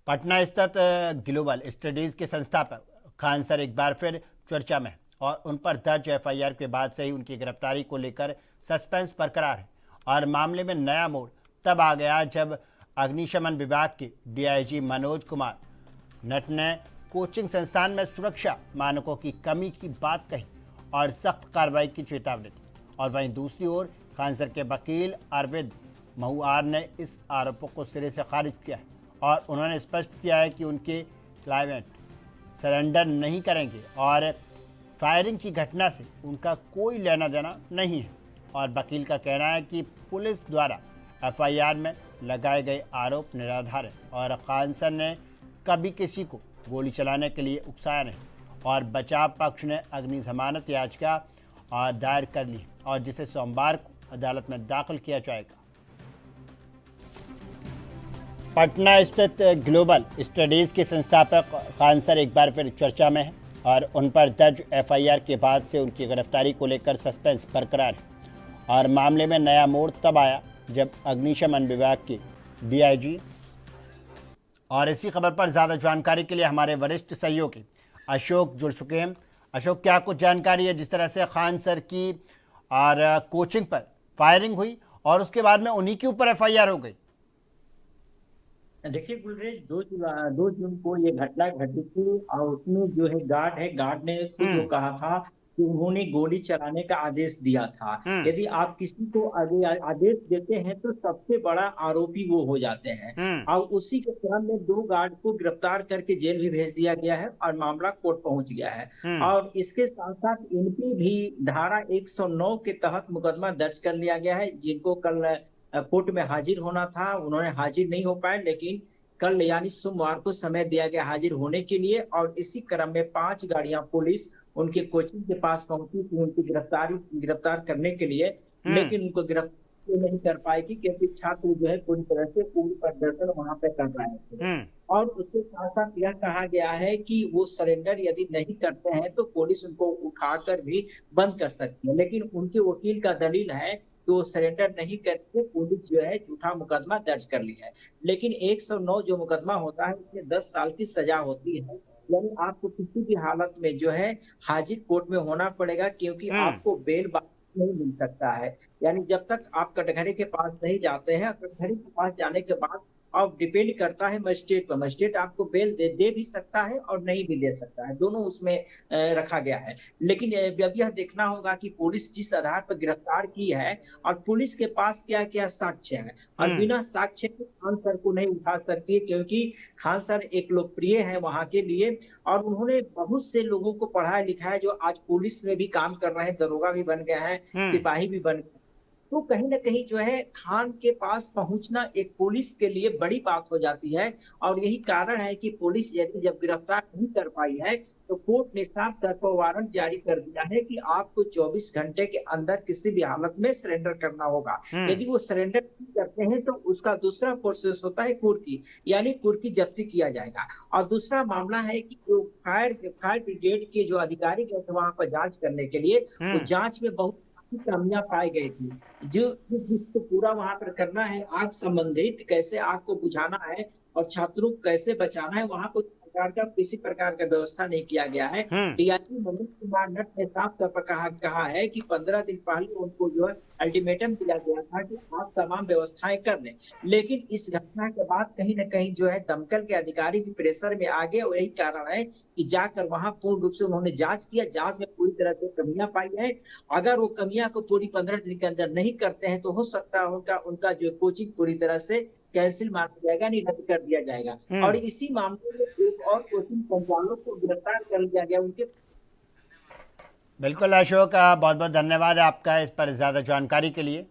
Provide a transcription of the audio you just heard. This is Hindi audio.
पटना स्थित ग्लोबल स्टडीज के संस्थापक खान सर एक बार फिर चर्चा में हैं और उन पर दर्ज एफआईआर के बाद से ही उनकी गिरफ्तारी को लेकर सस्पेंस बरकरार है। और मामले में नया मोड़ तब आ गया जब अग्निशमन विभाग के डीआईजी मनोज कुमार नट ने कोचिंग संस्थान में सुरक्षा मानकों की कमी की बात कही और सख्त कार्रवाई की चेतावनी दी। और वहीं दूसरी ओर खान सर के वकील अरविंद महुआर ने इस आरोपों को सिरे से खारिज किया है और उन्होंने स्पष्ट किया है कि उनके क्लाइंट सरेंडर नहीं करेंगे और फायरिंग की घटना से उनका कोई लेना देना नहीं है। और वकील का कहना है कि पुलिस द्वारा एफआईआर में लगाए गए आरोप निराधार है और खान सर ने कभी किसी को गोली चलाने के लिए उकसाया नहीं। और बचाव पक्ष ने अग्नि जमानत याचिका दायर कर ली और जिसे सोमवार को अदालत में दाखिल किया जाएगा। पटना स्थित ग्लोबल स्टडीज के संस्थापक खान सर एक बार फिर चर्चा में हैं और उन पर दर्ज एफआईआर के बाद से उनकी गिरफ्तारी को लेकर सस्पेंस बरकरार है। और मामले में नया मोड़ तब आया जब अग्निशमन विभाग के डीआईजी और इसी खबर पर ज़्यादा जानकारी के लिए हमारे वरिष्ठ सहयोगी अशोक जुड़ चुके हैं। अशोक, क्या कुछ जानकारी है जिस तरह से खान सर की और कोचिंग पर फायरिंग हुई और उसके बाद में उन्हीं के ऊपर एफआईआर हो गई? देखिए गुलरेज, 2 जून को ये घटना घटी थी और उसमें जो है गार्ड ने खुद जो कहा था कि उन्होंने गोली चलाने का आदेश दिया था। यदि आप किसी को आदेश देते हैं तो सबसे बड़ा आरोपी वो हो जाते हैं। और उसी के क्रम में 2 गार्ड को गिरफ्तार करके जेल भी भेज दिया गया है और मामला कोर्ट पहुंच गया है। और इसके साथ साथ इन पे भी धारा 109 के तहत मुकदमा दर्ज कर लिया गया है। जिनको कल कोर्ट में हाजिर होना था, उन्होंने हाजिर नहीं हो पाए, लेकिन कल यानी सोमवार को समय दिया गया हाजिर होने के लिए। और इसी क्रम में 5 गाड़ियां पुलिस उनके कोचिंग के पास पहुंची थी उनकी गिरफ्तार करने के लिए, लेकिन उनको गिरफ्तार नहीं कर पाएगी क्योंकि छात्र जो है पूरी तरह से पूर्ण प्रदर्शन वहां पे कर रहे थे। और उसके साथ साथ यह कहा गया है कि वो सरेंडर यदि नहीं करते हैं तो पुलिस उनको उठाकर भी बंद कर सकती है। लेकिन उनके वकील का दलील है तो सरेंडर नहीं करके पुलिस जो है झूठा मुकदमा दर्ज कर लिया है। लेकिन 109 जो मुकदमा होता है उसमें 10 साल की सजा होती है। यानी आपको किसी भी हालत में जो है हाजिर कोर्ट में होना पड़ेगा क्योंकि आपको बेल नहीं मिल सकता है। यानी जब तक आप कटघरे के पास नहीं जाते हैं, कटघरे के पास जाने के बाद अब डिपेंड करता है मजिस्ट्रेट पर। मजिस्ट्रेट आपको बेल दे भी सकता है और नहीं भी दे सकता है, दोनों उसमें रखा गया है। लेकिन अब यह देखना होगा कि पुलिस जिस आधार पर गिरफ्तार की है और पुलिस के पास क्या क्या साक्ष्य है, और बिना साक्ष्य के खान सर को नहीं उठा सकती है क्योंकि खान सर एक लोकप्रिय है वहां के लिए और उन्होंने बहुत से लोगों को पढ़ाया लिखा है जो आज पुलिस में भी काम कर रहे हैं, दरोगा भी बन गए हैं, सिपाही भी बन गए। तो कहीं ना कहीं जो है खान के पास पहुंचना एक पुलिस के लिए बड़ी बात हो जाती है। और यही कारण है कि पुलिस यदि जब गिरफ्तार नहीं कर पाई है तो कोर्ट ने साफ तौर पर वारंट जारी कर दिया है कि आपको 24 घंटे के अंदर किसी भी हालत में सरेंडर करना होगा। यदि वो सरेंडर नहीं करते हैं तो उसका दूसरा प्रोसेस होता है कुर्की, यानी कुर्की जब्ती किया जाएगा। और दूसरा मामला है कि जो फायर ब्रिगेड के जो अधिकारी गए थे वहां पर जांच करने के लिए, वो जांच में बहुत कमियां पाई गई थी। जिसको पूरा वहां पर करना है, आग संबंधित कैसे आग को बुझाना है और छात्रों को कैसे बचाना है, वहां को किसी प्रकार का व्यवस्था नहीं किया गया है। डीआईजी मनोज कुमार नट ने साफ तौर पर कहा है कि 15 दिन पहले उनको जो है अल्टीमेटम दिया गया था कि आप तमाम व्यवस्थाएं कर लें। लेकिन इस घटना के बाद कहीं न कहीं जो है दमकल के अधिकारी भी प्रेशर में आ गए और यही कारण है कि जाकर वहां पूर्ण रूप से उन्होंने जांच किया। जांच में पूरी तरह से कमियां पाई है। अगर वो कमियां को पूरी 15 दिन के अंदर नहीं करते हैं तो हो सकता है उनका जो कोचिंग पूरी तरह से कैंसिल मार दिया जाएगा, नहीं रद्द कर दिया जाएगा। और इसी मामले में एक और कोचिंग संचालक को गिरफ्तार कर लिया गया उनके। बिल्कुल अशोक, बहुत बहुत धन्यवाद आपका इस पर ज़्यादा जानकारी के लिए।